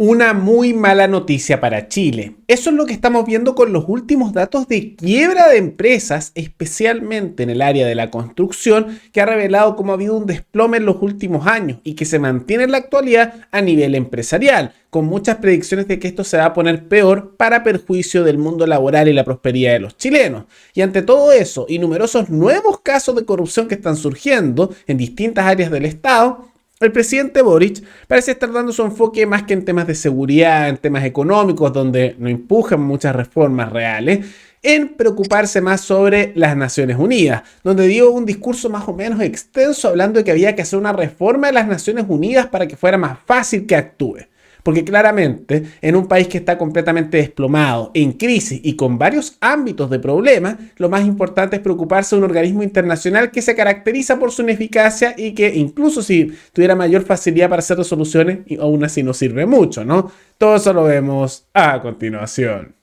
Una muy mala noticia para Chile. Eso es lo que estamos viendo con los últimos datos de quiebra de empresas, especialmente en el área de la construcción, que ha revelado cómo ha habido un desplome en los últimos años y que se mantiene en la actualidad a nivel empresarial, con muchas predicciones de que esto se va a poner peor para perjuicio del mundo laboral y la prosperidad de los chilenos. Y ante todo eso y numerosos nuevos casos de corrupción que están surgiendo en distintas áreas del Estado, el presidente Boric parece estar dando su enfoque más que en temas de seguridad, en temas económicos, donde no empujan muchas reformas reales, en preocuparse más sobre las Naciones Unidas, donde dio un discurso más o menos extenso hablando de que había que hacer una reforma de las Naciones Unidas para que fuera más fácil que actúe. Porque claramente, en un país que está completamente desplomado, en crisis y con varios ámbitos de problemas, lo más importante es preocuparse de un organismo internacional que se caracteriza por su ineficacia y que incluso si tuviera mayor facilidad para hacer resoluciones, aún así no sirve mucho, ¿no? Todo eso lo vemos a continuación.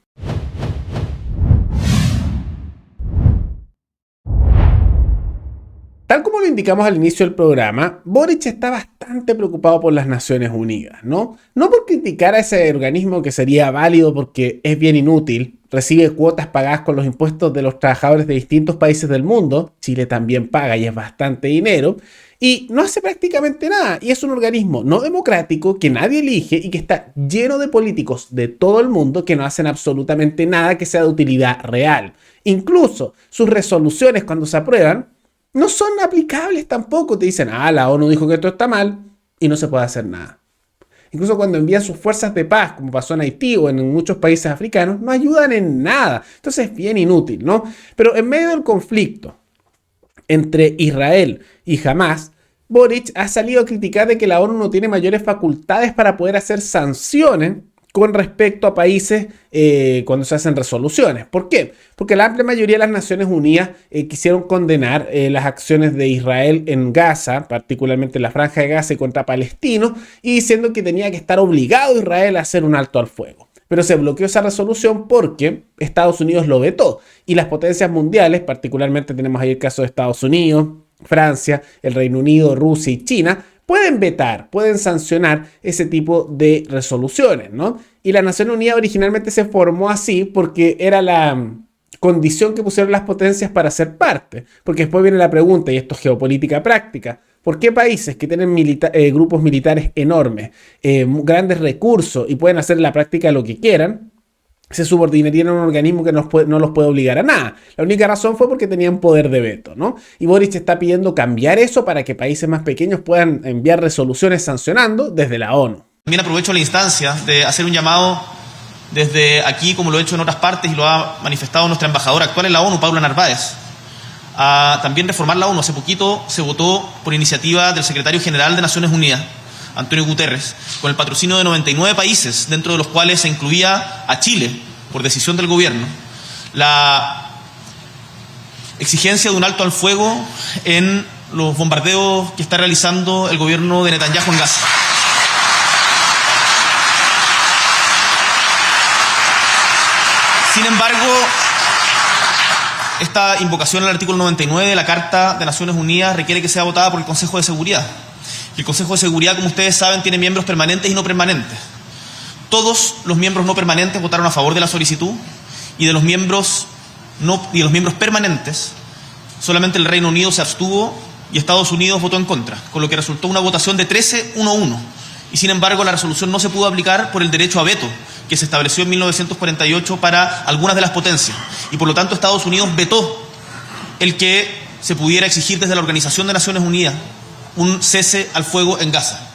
Tal como lo indicamos al inicio del programa, Boric está bastante preocupado por las Naciones Unidas, ¿no? No por criticar a ese organismo que sería válido porque es bien inútil, recibe cuotas pagadas con los impuestos de los trabajadores de distintos países del mundo, Chile también paga y es bastante dinero, y no hace prácticamente nada, y es un organismo no democrático que nadie elige y que está lleno de políticos de todo el mundo que no hacen absolutamente nada que sea de utilidad real. Incluso sus resoluciones cuando se aprueban, no son aplicables tampoco. Te dicen, la ONU dijo que esto está mal y no se puede hacer nada. Incluso cuando envían sus fuerzas de paz, como pasó en Haití o en muchos países africanos, no ayudan en nada. Entonces es bien inútil, ¿no? Pero en medio del conflicto entre Israel y Hamas, Boric ha salido a criticar de que la ONU no tiene mayores facultades para poder hacer sanciones con respecto a países cuando se hacen resoluciones. ¿Por qué? Porque la amplia mayoría de las Naciones Unidas quisieron condenar las acciones de Israel en Gaza, particularmente en la Franja de Gaza y contra palestinos, y diciendo que tenía que estar obligado Israel a hacer un alto al fuego. Pero se bloqueó esa resolución porque Estados Unidos lo vetó. Y las potencias mundiales, particularmente tenemos ahí el caso de Estados Unidos, Francia, el Reino Unido, Rusia y China, pueden vetar, pueden sancionar ese tipo de resoluciones, ¿no? Y la Nación Unida originalmente se formó así porque era la condición que pusieron las potencias para ser parte. Porque después viene la pregunta, y esto es geopolítica práctica, ¿por qué países que tienen grupos militares enormes, grandes recursos y pueden hacer en la práctica lo que quieran, se subordinarían a un organismo que no los puede obligar a nada? La única razón fue porque tenían poder de veto, ¿no? Y Boric está pidiendo cambiar eso para que países más pequeños puedan enviar resoluciones sancionando desde la ONU. También aprovecho la instancia de hacer un llamado desde aquí, como lo he hecho en otras partes y lo ha manifestado nuestra embajadora actual en la ONU, Paula Narváez, a también reformar la ONU. Hace poquito se votó por iniciativa del secretario general de Naciones Unidas, Antonio Guterres, con el patrocinio de 99 países, dentro de los cuales se incluía a Chile, por decisión del gobierno, la exigencia de un alto al fuego en los bombardeos que está realizando el gobierno de Netanyahu en Gaza. Sin embargo, esta invocación al artículo 99 de la Carta de Naciones Unidas requiere que sea votada por el Consejo de Seguridad. El Consejo de Seguridad, como ustedes saben, tiene miembros permanentes y no permanentes. Todos los miembros no permanentes votaron a favor de la solicitud y de los miembros permanentes, solamente el Reino Unido se abstuvo y Estados Unidos votó en contra, con lo que resultó una votación de 13-1-1. Y sin embargo, la resolución no se pudo aplicar por el derecho a veto que se estableció en 1948 para algunas de las potencias. Y por lo tanto, Estados Unidos vetó el que se pudiera exigir desde la Organización de Naciones Unidas un cese al fuego en Gaza.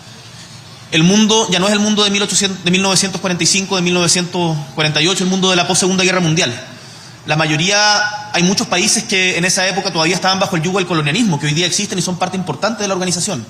El mundo ya no es el mundo de 1945, de 1948, el mundo de la post-Segunda Guerra Mundial. La mayoría, hay muchos países que en esa época todavía estaban bajo el yugo del colonialismo, que hoy día existen y son parte importante de la organización.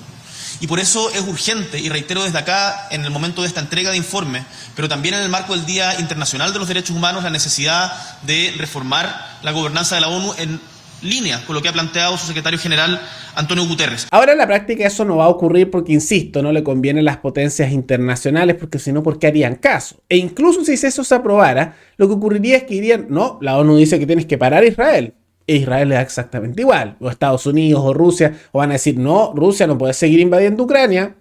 Y por eso es urgente, y reitero desde acá, en el momento de esta entrega de informe, pero también en el marco del Día Internacional de los Derechos Humanos, la necesidad de reformar la gobernanza de la ONU en línea con lo que ha planteado su secretario general Antonio Guterres. Ahora en la práctica eso no va a ocurrir porque, insisto, no le convienen las potencias internacionales, porque si no, ¿por qué harían caso? E incluso si eso se aprobara, lo que ocurriría es que dirían, no, la ONU dice que tienes que parar a Israel. E Israel le da exactamente igual. O Estados Unidos o Rusia, o van a decir, no, Rusia no puede seguir invadiendo Ucrania.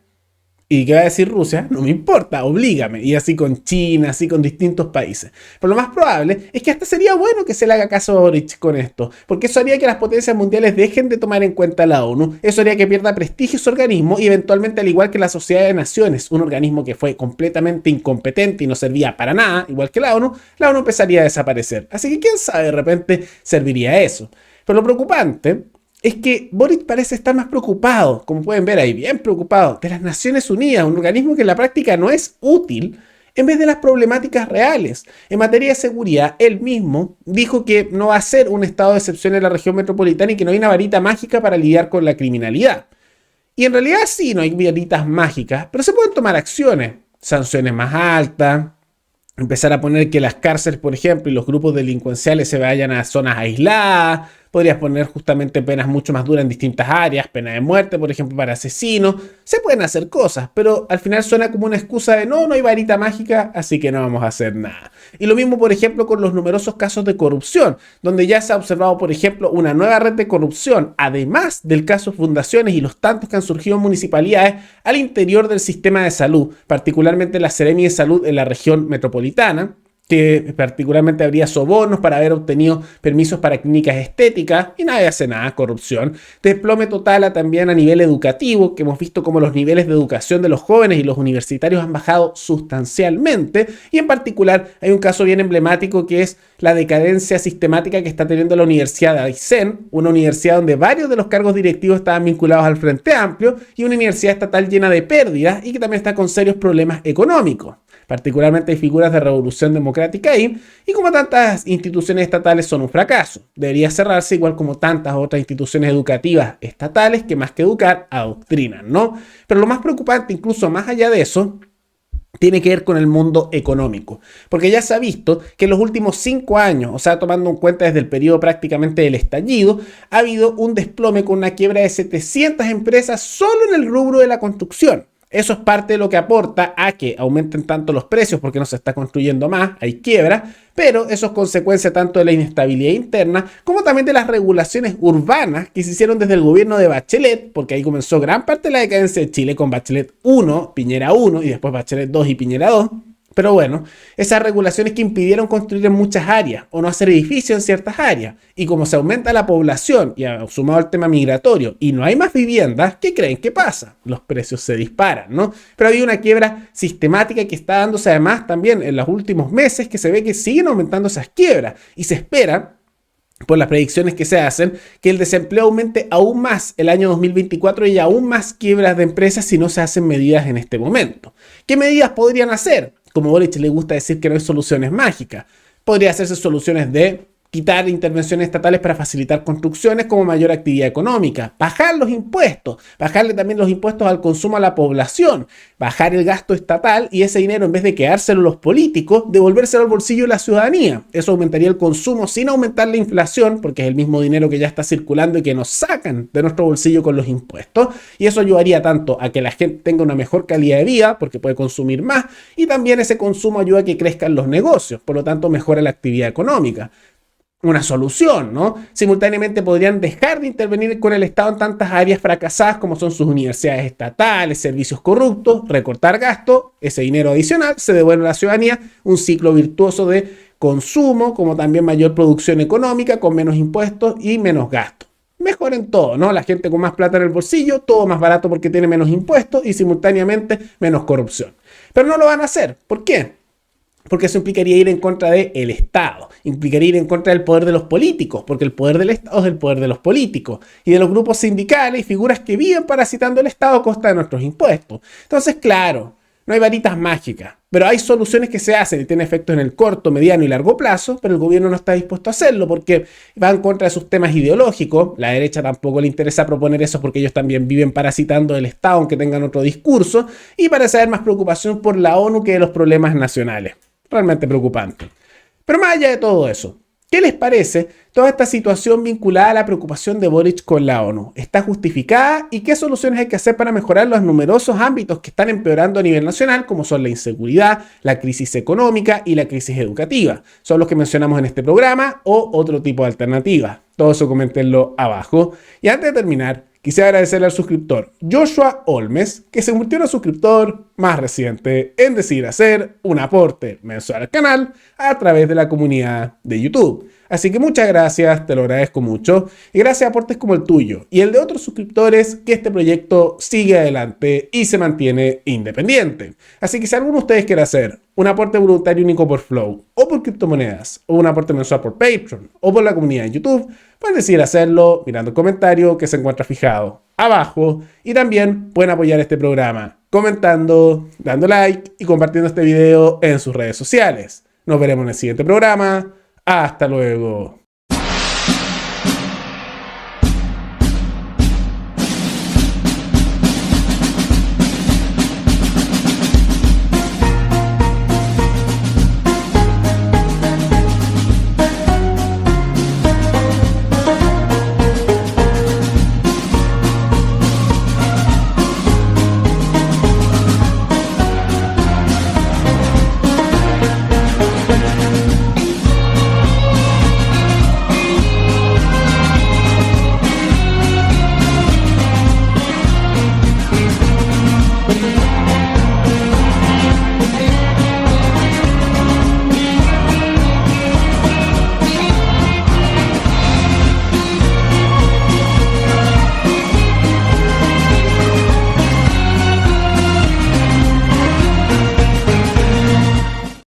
¿Y qué va a decir Rusia? No me importa, oblígame. Y así con China, así con distintos países. Pero lo más probable es que hasta sería bueno que se le haga caso a Boric con esto, porque eso haría que las potencias mundiales dejen de tomar en cuenta la ONU, eso haría que pierda prestigio su organismo y eventualmente, al igual que la Sociedad de Naciones, un organismo que fue completamente incompetente y no servía para nada, igual que la ONU empezaría a desaparecer. Así que quién sabe, de repente serviría eso. Pero lo preocupante es que Boric parece estar más preocupado, como pueden ver ahí, bien preocupado, de las Naciones Unidas, un organismo que en la práctica no es útil, en vez de las problemáticas reales. En materia de seguridad, él mismo dijo que no va a ser un estado de excepción en la región metropolitana y que no hay una varita mágica para lidiar con la criminalidad. Y en realidad sí, no hay varitas mágicas, pero se pueden tomar acciones, sanciones más altas, empezar a poner que las cárceles, por ejemplo, y los grupos delincuenciales se vayan a zonas aisladas. Podrías poner justamente penas mucho más duras en distintas áreas, pena de muerte, por ejemplo, para asesinos. Se pueden hacer cosas, pero al final suena como una excusa de no hay varita mágica, así que no vamos a hacer nada. Y lo mismo, por ejemplo, con los numerosos casos de corrupción, donde ya se ha observado, por ejemplo, una nueva red de corrupción, además del caso Fundaciones y los tantos que han surgido en municipalidades al interior del sistema de salud, particularmente la Seremi de Salud en la región metropolitana, que particularmente habría sobornos para haber obtenido permisos para clínicas estéticas y nadie hace nada, corrupción. Desplome total también a nivel educativo, que hemos visto como los niveles de educación de los jóvenes y los universitarios han bajado sustancialmente, y en particular hay un caso bien emblemático que es la decadencia sistemática que está teniendo la Universidad de Aysén, una universidad donde varios de los cargos directivos estaban vinculados al Frente Amplio y una universidad estatal llena de pérdidas y que también está con serios problemas económicos. Particularmente hay figuras de Revolución Democrática ahí, y como tantas instituciones estatales son un fracaso. Debería cerrarse igual como tantas otras instituciones educativas estatales que más que educar, adoctrinan, ¿no? Pero lo más preocupante, incluso más allá de eso, tiene que ver con el mundo económico, porque ya se ha visto que en los últimos 5 años, o sea, tomando en cuenta desde el periodo prácticamente del estallido, ha habido un desplome con una quiebra de 700 empresas solo en el rubro de la construcción. Eso es parte de lo que aporta a que aumenten tanto los precios porque no se está construyendo más, hay quiebra, pero eso es consecuencia tanto de la inestabilidad interna como también de las regulaciones urbanas que se hicieron desde el gobierno de Bachelet, porque ahí comenzó gran parte de la decadencia de Chile con Bachelet 1, Piñera 1 y después Bachelet 2 y Piñera 2. Pero bueno, esas regulaciones que impidieron construir en muchas áreas o no hacer edificios en ciertas áreas. Y como se aumenta la población y sumado al tema migratorio y no hay más viviendas, ¿qué creen que pasa? Los precios se disparan, ¿no? Pero había una quiebra sistemática que está dándose además también en los últimos meses, que se ve que siguen aumentando esas quiebras y se espera, por las predicciones que se hacen, que el desempleo aumente aún más el año 2024 y aún más quiebras de empresas si no se hacen medidas en este momento. ¿Qué medidas podrían hacer? Como Boric le gusta decir que no hay soluciones mágicas. Podría hacerse soluciones de quitar intervenciones estatales para facilitar construcciones como mayor actividad económica, bajar los impuestos, bajarle también los impuestos al consumo a la población, bajar el gasto estatal y ese dinero en vez de quedárselo los políticos, devolvérselo al bolsillo de la ciudadanía. Eso aumentaría el consumo sin aumentar la inflación, porque es el mismo dinero que ya está circulando y que nos sacan de nuestro bolsillo con los impuestos, y eso ayudaría tanto a que la gente tenga una mejor calidad de vida, porque puede consumir más, y también ese consumo ayuda a que crezcan los negocios, por lo tanto mejora la actividad económica. Una solución, ¿no? Simultáneamente podrían dejar de intervenir con el Estado en tantas áreas fracasadas como son sus universidades estatales, servicios corruptos, recortar gastos, ese dinero adicional se devuelve a la ciudadanía, un ciclo virtuoso de consumo, como también mayor producción económica con menos impuestos y menos gastos. Mejor en todo, ¿no? La gente con más plata en el bolsillo, todo más barato porque tiene menos impuestos y simultáneamente menos corrupción. Pero no lo van a hacer. ¿Por qué? Porque eso implicaría ir en contra del Estado, implicaría ir en contra del poder de los políticos, porque el poder del Estado es el poder de los políticos y de los grupos sindicales y figuras que viven parasitando el Estado a costa de nuestros impuestos. Entonces, claro, no hay varitas mágicas, pero hay soluciones que se hacen y tienen efectos en el corto, mediano y largo plazo, pero el gobierno no está dispuesto a hacerlo porque va en contra de sus temas ideológicos. La derecha tampoco le interesa proponer eso porque ellos también viven parasitando el Estado, aunque tengan otro discurso, y parece haber más preocupación por la ONU que de los problemas nacionales. Realmente preocupante. Pero más allá de todo eso, ¿qué les parece toda esta situación vinculada a la preocupación de Boric con la ONU? ¿Está justificada? ¿Y qué soluciones hay que hacer para mejorar los numerosos ámbitos que están empeorando a nivel nacional, como son la inseguridad, la crisis económica y la crisis educativa? Son los que mencionamos en este programa o otro tipo de alternativas. Todo eso coméntenlo abajo. Y antes de terminar, Quisiera agradecerle al suscriptor Joshua Olmes, que se convirtió en el suscriptor más reciente en decidir hacer un aporte mensual al canal a través de la comunidad de YouTube. Así que muchas gracias, te lo agradezco mucho. Y gracias a aportes como el tuyo y el de otros suscriptores, que este proyecto sigue adelante y se mantiene independiente. Así que si alguno de ustedes quiere hacer un aporte voluntario único por Flow, o por criptomonedas, o un aporte mensual por Patreon, o por la comunidad de YouTube, pueden decidir hacerlo mirando el comentario que se encuentra fijado abajo. Y también pueden apoyar este programa comentando, dando like y compartiendo este video en sus redes sociales. Nos veremos en el siguiente programa. Hasta luego.